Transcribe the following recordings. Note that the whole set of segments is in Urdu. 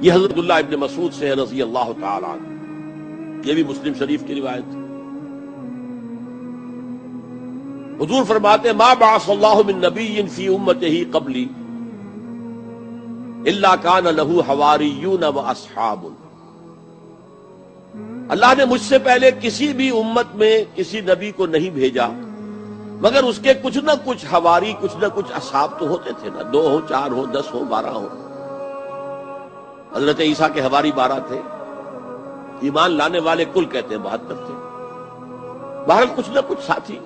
یہ حضرت عبداللہ ابن مسعود سے ہے رضی اللہ تعالی عنہ، یہ بھی مسلم شریف کی روایت ہے۔ حضور فرماتے ہیں ما بعث اللہ من نبی فی امتہ قبلی الا کان لہ حواریون و اصحاب۔ اللہ نے مجھ سے پہلے کسی بھی امت میں کسی نبی کو نہیں بھیجا مگر اس کے کچھ نہ کچھ حواری، کچھ نہ کچھ اصحاب تو ہوتے تھے نا، 2 ہو 4 ہو 10 ہو 12 ہو۔ حضرت عیسیٰ کے حواری 12 تھے، ایمان لانے والے کل کہتے ہیں 72 تھے، بہرحال کچھ نہ کچھ ساتھی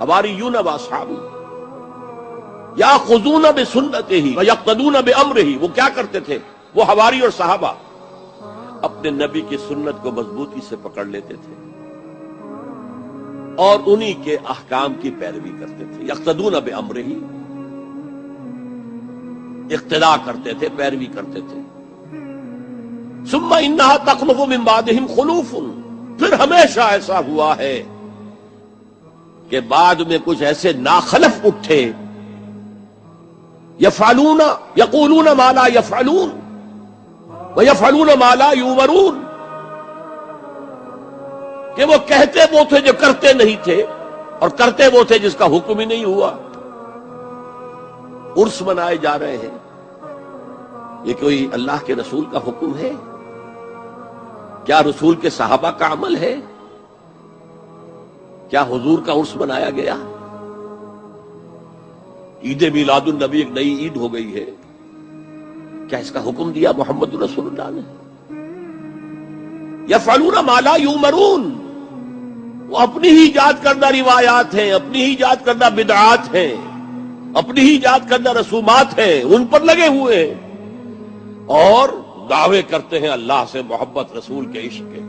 حواریون و اصحاب یاخذون بسنتہ ویقتدون بامرہ۔ وہ کیا کرتے تھے؟ وہ حواری اور صحابہ اپنے نبی کی سنت کو مضبوطی سے پکڑ لیتے تھے اور انہی کے احکام کی پیروی کرتے تھے۔ یقتدون بامرہ، اقتداء کرتے تھے، پیروی کرتے تھے۔ ثم انہا تخلف من بعدہم خلوف، پھر ہمیشہ ایسا ہوا ہے کہ بعد میں کچھ ایسے ناخلف اٹھے، یفعلون یقولون ما لا یفعلون ویفعلون ما لا یؤمرون، کہ وہ کہتے وہ تھے جو کرتے نہیں تھے اور کرتے وہ تھے جس کا حکم ہی نہیں ہوا۔ عرس منائے جا رہے ہیں، یہ کوئی اللہ کے رسول کا حکم ہے؟ کیا رسول کے صحابہ کا عمل ہے؟ کیا حضور کا عرس منایا گیا؟ عید میلاد النبی ایک نئی عید ہو گئی ہے، کیا اس کا حکم دیا محمد رسول اللہ نے؟ یفعلون ما لا یؤمرون، وہ اپنی ہی ایجاد کردہ روایات ہیں، اپنی ہی ایجاد کردہ بدعات ہیں، اپنی ہی ایجاد کردہ رسومات ہیں، ان پر لگے ہوئے ہیں اور دعوے کرتے ہیں اللہ سے محبت، رسول کے عشق کے،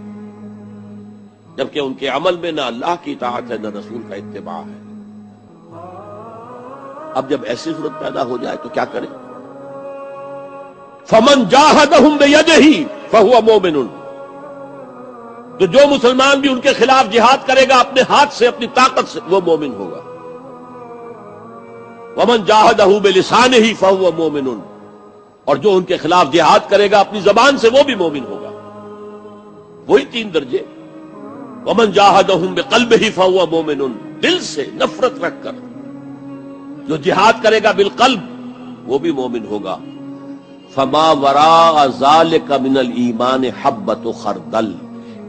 جبکہ ان کے عمل میں نہ اللہ کی اطاعت ہے نہ رسول کا اتباع ہے۔ اب جب ایسی صورت پیدا ہو جائے تو کیا کریں؟ فمن جاہدہم بیدہ فہو مومن، تو جو مسلمان بھی ان کے خلاف جہاد کرے گا اپنے ہاتھ سے، اپنی طاقت سے، وہ مومن ہوگا۔ ومن جاہدہ بلسانہ فہو مومن، اور جو ان کے خلاف جہاد کرے گا اپنی زبان سے، وہ بھی مومن ہوگا۔ وہی 3 درجے۔ ومن جاہدہم بقلبہ فہو مومن، دل سے نفرت رکھ کر جو جہاد کرے گا بالقلب وہ بھی مومن ہوگا۔ فما وراء ذلک من الایمان حبۃ خردل،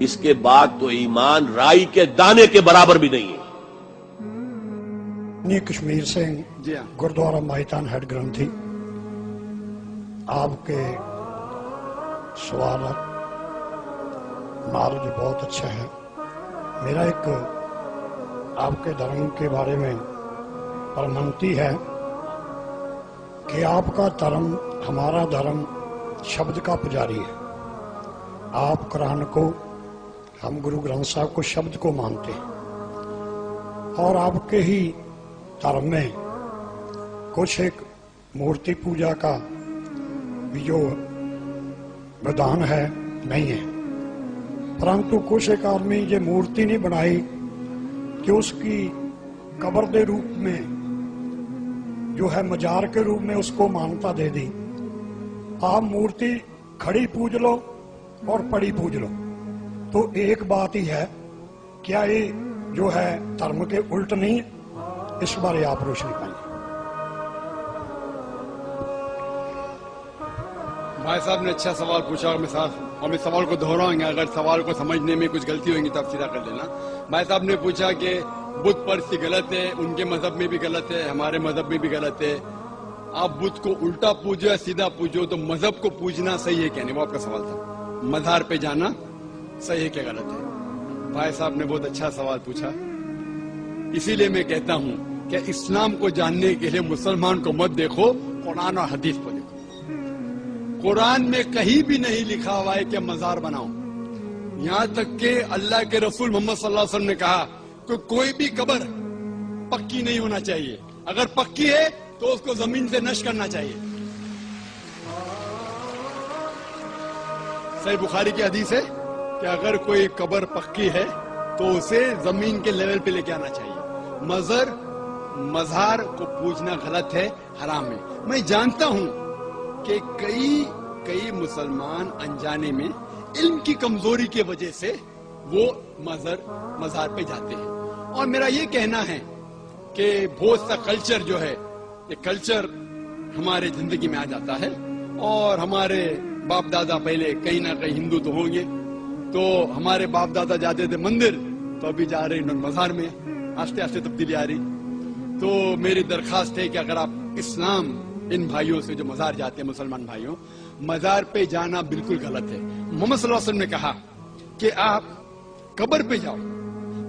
اس کے بعد تو ایمان رائی کے دانے کے برابر بھی نہیں ہے۔ کشمیر سے گردوارہ ماہیتان ہیڈ گرنتھی، آپ کے سوالات نالج بہت اچھا ہے۔ میرا ایک آپ کے دھرم کے بارے میں پرمنتی ہے کہ آپ کا دھرم، ہمارا دھرم شبد کا پجاری ہے۔ آپ قرآن کو، ہم گرو گرنتھ صاحب کو شبد کو مانتے ہیں، اور آپ کے ہی دھرم میں کچھ ایک مورتی پوجا کا بھی جو ودھان ہے نہیں ہے، پرنتو کچھ ایک آدمی یہ مورتی نہیں بنائی کہ اس کی قبر دے روپ میں جو ہے مجار کے روپ میں اس کو مانتا دے دی۔ آپ مورتی کھڑی پوج لو اور پڑی پوج لو، تو ایک بات ہی ہے، کیا یہ جو ہے دھرم کے الٹ نہیں ہے؟ اس بارے آپ روشنی پائیں۔ بھائی صاحب نے اچھا سوال پوچھا، اور میں سوال کو دہراؤں گا، اگر سوال کو سمجھنے میں کچھ غلطی ہوگی تو آپ سیدھا کر لینا۔ بھائی صاحب نے پوچھا کہ بت پرستی غلط ہے، ان کے مذہب میں بھی غلط ہے، ہمارے مذہب میں بھی غلط ہے، آپ بت کو الٹا پوجو یا سیدھا پوجو، تو مذہب کو پوجنا صحیح ہے کیا نہیں؟ وہ آپ کا سوال تھا، مزار پہ جانا صحیح ہے کیا غلط ہے؟ بھائی صاحب نے بہت اچھا سوال پوچھا، اسی لیے میں کہتا ہوں کہ اسلام کو جاننے کے لیے مسلمان کو مت دیکھو، قرآن اور حدیث کو دیکھو۔ قرآن میں کہیں بھی نہیں لکھا ہوا ہے کہ مزار بناؤ، یہاں تک کہ اللہ کے رسول محمد صلی اللہ علیہ وسلم نے کہا کہ کوئی بھی قبر پکی نہیں ہونا چاہیے، اگر پکی ہے تو اس کو زمین سے نشر کرنا چاہیے۔ صحیح بخاری کی حدیث ہے کہ اگر کوئی قبر پکی ہے تو اسے زمین کے لیول پہ لے کے آنا چاہیے۔ مزار کو پوجنا غلط ہے، حرام ہے۔ میں جانتا ہوں کہ کئی کئی مسلمان انجانے میں علم کی کمزوری کی وجہ سے وہ مزار پہ جاتے ہیں. اور میرا یہ کہنا ہے کہ بہت سا کلچر جو ہے یہ کلچر ہمارے زندگی میں آ جاتا ہے, اور ہمارے باپ دادا پہلے کہیں نہ کہیں ہندو تو ہوں گے, تو ہمارے باپ دادا جاتے تھے مندر, تو ابھی جا رہے ہیں مزار میں. آہستہ آہستہ تبدیلی آ رہی. تو میری درخواست ہے کہ اگر آپ اسلام ان بھائیوں سے جو مزار جاتے ہیں, مسلمان بھائیوں, مزار پہ جانا بالکل غلط ہے. محمد صلی اللہ علیہ وسلم نے کہا کہ آپ قبر پہ جاؤ.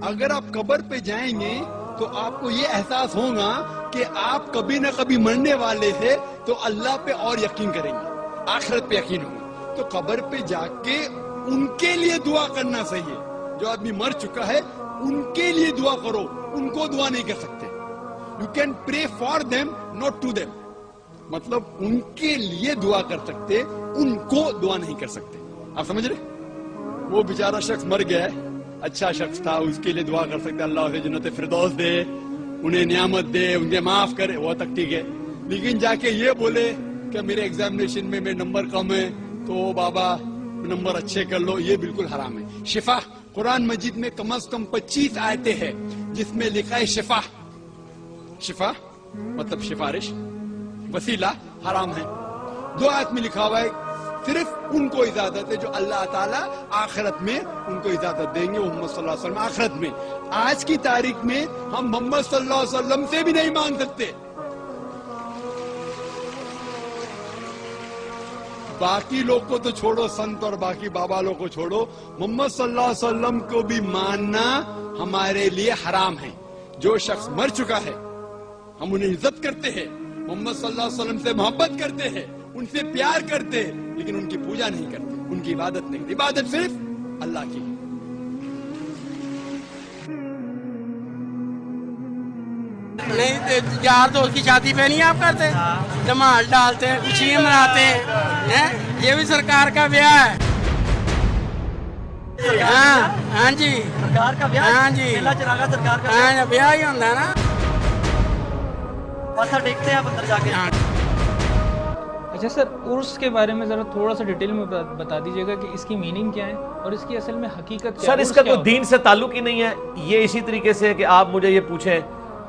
اگر آپ قبر پہ جائیں گے تو آپ کو یہ احساس ہوگا کہ آپ کبھی نہ کبھی مرنے والے تھے, تو اللہ پہ اور یقین کریں گے, آخرت پہ یقین ہوگا. تو قبر پہ جا کے ان کے لیے دعا کرنا صحیح ہے. جو آدمی مر چکا ہے ان کے لیے دعا کرو, ان کو دعا نہیں کر سکتے. You can pray for them not to them, مطلب ان کے لیے دعا کر سکتے, ان کو دعا نہیں کر سکتے. آپ سمجھ رہے؟ وہ بیچارہ شخص مر گیا ہے, اچھا شخص تھا, اس کے لیے دعا کر سکتے اللہ اسے جنت فردوس دے, انہیں نعمت دے, انہیں معاف کرے, وہ تک ٹھیک ہے. لیکن جا کے یہ بولے کہ میرے ایگزامینیشن میں میرے نمبر کم ہے تو بابا نمبر اچھے کر لو, یہ بالکل حرام ہے. شفا قرآن مجید میں کم از کم 25 آیتیں ہیں جس میں لکھا ہے شفا. شفا مطلب سفارش, وسیلہ حرام ہے. 2 آیت میں لکھا ہوا ہے صرف ان کو اجازت ہے جو اللہ تعالیٰ آخرت میں ان کو اجازت دیں گے, محمد صلی اللہ علیہ وسلم آخرت میں. آج کی تاریخ میں ہم محمد صلی اللہ علیہ وسلم سے بھی نہیں مانگ سکتے. باقی لوگ کو تو چھوڑو, سنت اور باقی بابا لوگ کو چھوڑو, محمد صلی اللہ علیہ وسلم کو بھی ماننا ہمارے لیے حرام ہے. جو شخص مر چکا ہے ہم انہیں عزت کرتے ہیں, محمد صلی اللہ علیہ وسلم سے محبت کرتے ہیں, ان سے پیار کرتے ہیں, لیکن ان کی پوجا نہیں کرتے, ان کی عبادت نہیں. عبادت صرف اللہ کی. نہیں یار دوست کی شادی پہ نہیں آپ کرتے, دھمال ڈالتے ہیں, خوشیاں مناتے ہیں, یہ بھی سرکار کا بیاہ ہے. ہاں جی, سرکار کا بیاہ, ہاں جی, میلہ چراغا سرکار کا ہاں بیاہ ہی ہوتا ہے نا. ماتھا ٹیکتے ہیں آپ اندر جا کے. اچھا سر, عرس کے بارے میں ذرا تھوڑا سا ڈیٹیل میں بتا دیجیے گا کہ اس کی میننگ کیا ہے اور اس کی اصل میں حقیقت کیا ہے. سر اس کا کوئی دین سے تعلق ہی نہیں ہے. یہ اسی طریقے سے کہ آپ مجھے یہ پوچھیں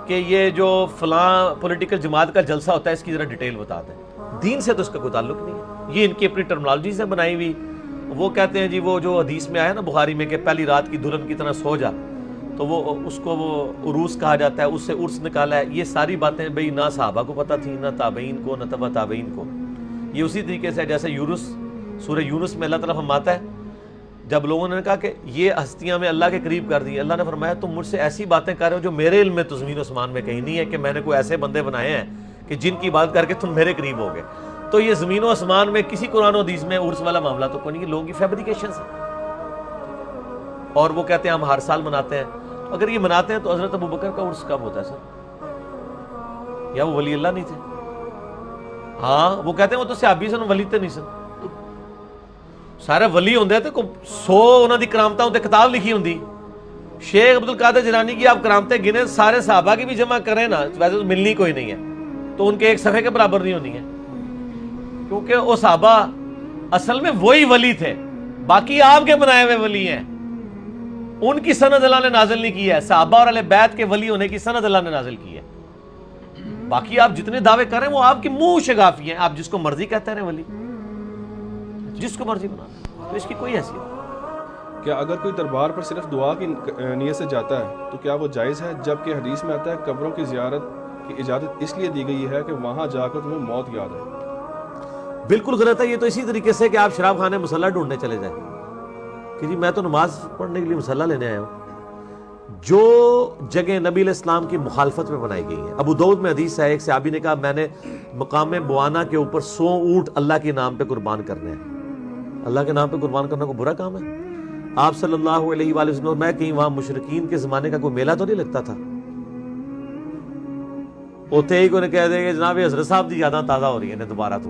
کہ یہ جو فلاں پولیٹیکل جماعت کا جلسہ ہوتا ہے اس کی ذرا ڈیٹیل بتا دیں. دین سے تو اس کا کوئی تعلق نہیں ہے. یہ ان کی اپنی ٹرمنالوجی سے بنائی ہوئی. وہ کہتے ہیں جی وہ جو حدیث میں آیا نا بخاری میں کہ پہلی رات کی دلہن کی طرح سو جا, تو وہ اس کو وہ عروس کہا جاتا ہے, اس سے عرس نکالا ہے. یہ ساری باتیں بھئی نہ صحابہ کو پتہ تھی, نہ تابعین کو, نہ تبع تابعین کو. یہ اسی طریقے سے جیسے یونس, سورہ یونس میں اللہ تعالیٰ فرماتا ہے جب لوگوں نے کہا کہ یہ ہستیاں میں اللہ کے قریب کر دی, اللہ نے فرمایا تم مجھ سے ایسی باتیں کر رہے ہو جو میرے علم میں تو زمین و آسمان میں کہیں نہیں ہے کہ میں نے کوئی ایسے بندے بنائے ہیں کہ جن کی بات کر کے تم میرے قریب ہو گئے. تو یہ زمین و آسمان میں کسی قرآن و حدیث میں عرس والا معاملہ تو کوئی نہیں, لوگوں کی فیبریکیشنز ہیں. اور وہ کہتے ہیں ہم ہر سال مناتے ہیں. اگر یہ مناتے ہیں تو حضرت ابوبکر کا عرس کب ہوتا ہے سر؟ یا وہ ولی اللہ نہیں تھے؟ ہاں وہ کہتے ہیں وہ تو صحابی سن, ولی تے نہیں سن. سارے ولی ہوندے تے 100 انہاں دی کرامتاں تے کتاب لکھی ہوندی. شیخ عبد القادر جیلانی کی آپ کرامتیں گنے, سارے صحابہ کی بھی جمع کریں نا, ویسے تو ملنی کوئی نہیں ہے, تو ان کے ایک صفحے کے برابر نہیں ہونی ہے. کیونکہ وہ صحابہ اصل میں وہی ولی تھے, باقی آپ کے بنائے ہوئے ولی ہیں. ان کی سند اللہ نے نازل نہیں کی ہے. صحابہ اور اہل بیت کے ولی ہونے کی سند اللہ نے نازل کی ہے. باقی آپ جتنے دعوے کریں وہ آپ کی منہ شگافی ہیں. آپ جس کو مرضی کہتے رہے ولی, جس کو مرضی بنا لیں, تو اس کی کوئی حیثیت نہیں. کیا اگر کوئی دربار پر صرف دعا کی نیت سے جاتا ہے تو کیا وہ جائز ہے؟ جبکہ حدیث میں آتا ہے قبروں کی زیارت کی اجازت اس لیے دی گئی ہے کہ وہاں جا کر تمہیں موت یاد ہے. بالکل غلط ہے. یہ تو اسی طریقے سے کہ آپ شراب خانے مسلح ڈھونڈنے چلے جائیں کہ جی میں تو نماز پڑھنے کے لیے مسلح لینے آیا ہوں. جو جگہ نبی علیہ السلام کی مخالفت میں بنائی گئی ہیں. ابو داؤد میں حدیث ہے, ایک صحابی نے کہا میں نے مقام بوانا کے اوپر 100 اونٹ اللہ کے نام پہ قربان کرنے ہیں. اللہ کے نام پہ قربان کرنا کوئی برا کام ہے؟ آپ صلی اللہ علیہ وآلہ وسلم, میں کہیں وہاں مشرکین کے زمانے کا کوئی میلہ تو نہیں لگتا تھا؟ اوتے ہی کو کہہ دے کہ جناب حضرت صاحب دی یاداں تازہ ہو رہی ہیں دوبارہ. تو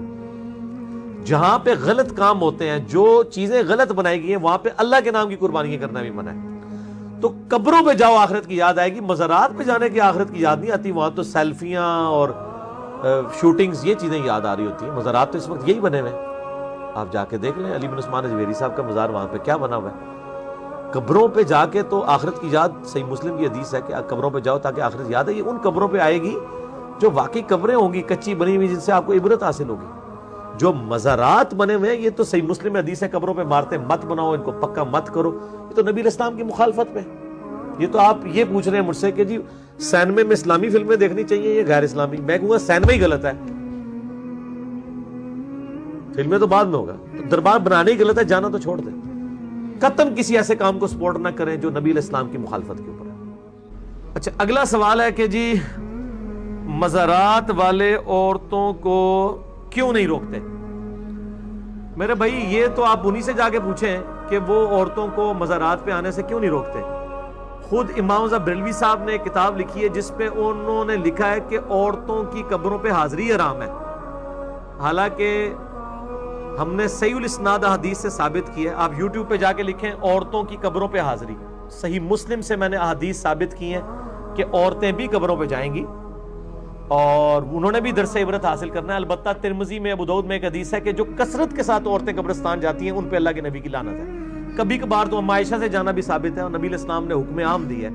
جہاں پہ غلط کام ہوتے ہیں, جو چیزیں غلط بنائی گئی ہیں, وہاں پہ اللہ کے نام کی قربانیاں کرنا بھی منع ہے. تو قبروں پہ جاؤ آخرت کی یاد آئے گی, مزارات پہ جانے کی آخرت کی یاد نہیں آتی. وہاں تو سیلفیاں اور شوٹنگز یہ چیزیں یاد آ رہی ہوتی ہیں. مزارات تو اس وقت یہی بنے ہوئے ہیں. آپ جا کے دیکھ لیں علی بن عثمان اجویری صاحب کا مزار وہاں پہ کیا بنا ہوا ہے. قبروں پہ جا کے تو آخرت کی یاد, صحیح مسلم کی حدیث ہے کہ قبروں پہ جاؤ تاکہ آخرت یاد ہے. یہ ان قبروں پہ آئے گی جو واقعی قبریں ہوں گی کچی بنی ہوئی جن سے آپ کو عبرت حاصل ہوگی. جو مزارات بنے ہوئے ہیں یہ تو صحیح مسلم حدیث ہے قبروں پہ مارتے مت بناؤ, ان کو پکا مت کرو. یہ تو نبی علیہ السلام کی مخالفت میں. یہ تو آپ یہ پوچھ رہے ہیں مجھ سے کہ جی سینمے میں اسلامی فلمیں دیکھنی چاہیے یا غیر اسلامی. میں کہوں گا سینما ہی غلط ہے, فلمیں تو بعد میں ہوگا. تو دربار بنانے ہی غلط ہے, جانا تو چھوڑ دیں. قطعاً کسی ایسے کام کو سپورٹ نہ کریں جو نبی علیہ السلام کی مخالفت کے اوپر ہے. اچھا اگلا سوال ہے کہ جی مزارات والے عورتوں کو کیوں نہیں روکتے؟ میرے بھائی یہ تو آپ انہی سے جا کے پوچھیں کہ وہ عورتوں کو مزارات پہ آنے سے کیوں نہیں روکتے. خود امام رضا بریلوی صاحب نے ایک کتاب لکھی ہے جس پہ انہوں نے لکھا ہے کہ عورتوں کی قبروں پہ حاضری حرام ہے. حالانکہ ہم نے صحیح الاسناد احادیث سے ثابت کی ہے. آپ یوٹیوب پہ جا کے لکھیں عورتوں کی قبروں پہ حاضری. صحیح مسلم سے میں نے احادیث ثابت کی ہیں کہ عورتیں بھی قبروں پہ جائیں گی اور انہوں نے بھی درس عبرت حاصل کرنا ہے. البتہ ترمذی میں ابو داؤد میں ایک حدیث ہے کہ جو کثرت کے ساتھ عورتیں قبرستان جاتی ہیں ان پہ اللہ کے نبی کی لعنت ہے. کبھی کبھار تو ام عائشہ سے جانا بھی ثابت ہے اور نبی علیہ السلام نے حکم عام دی ہے.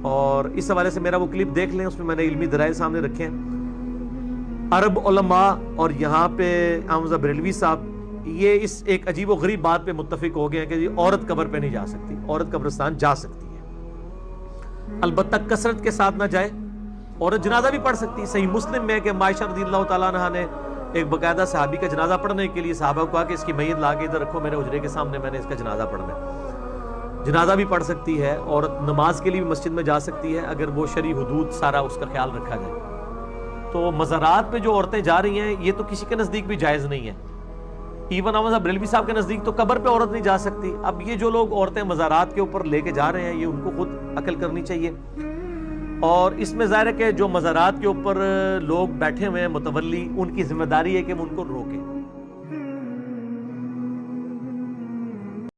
اور اس حوالے سے میرا وہ کلپ دیکھ لیں, اس میں میں نے علمی دلائل سامنے رکھے ہیں. عرب علماء اور یہاں پہ امام رضا بریلوی صاحب یہ اس ایک عجیب و غریب بات پہ متفق ہو گئے ہیں کہ جی عورت قبر پہ نہیں جا سکتی, عورت قبرستان جا سکتی ہے. البتہ کثرت کے ساتھ نہ جائے. عورت جنازہ بھی پڑھ سکتی ہے. صحیح مسلم میں کہ عائشہ رضی اللہ تعالیٰ عنہا نے ایک باقاعدہ صحابی کا جنازہ پڑھنے کے لیے صحابہ کو کہا کہ اس کی میت لا کے ادھر رکھو میرے حجرے کے سامنے, میں نے اس کا جنازہ پڑھنا ہے. جنازہ بھی پڑھ سکتی ہے. عورت نماز کے لیے بھی مسجد میں جا سکتی ہے اگر وہ شرعی حدود سارا اس کا خیال رکھا جائے. تو مزارات پہ جو عورتیں جا رہی ہیں یہ تو کسی کے نزدیک بھی جائز نہیں ہے. ایون امام بریلوی صاحب کے نزدیک تو قبر پہ عورت نہیں جا سکتی. اب یہ جو لوگ عورتیں مزارات کے اوپر لے کے جا رہے ہیں یہ ان کو خود عقل کرنی چاہیے. اور اس میں ظاہر ہے کہ جو مزارات کے اوپر لوگ بیٹھے ہوئے ہیں متولی, ان کی ذمہ داری ہے کہ وہ ان کو روکیں.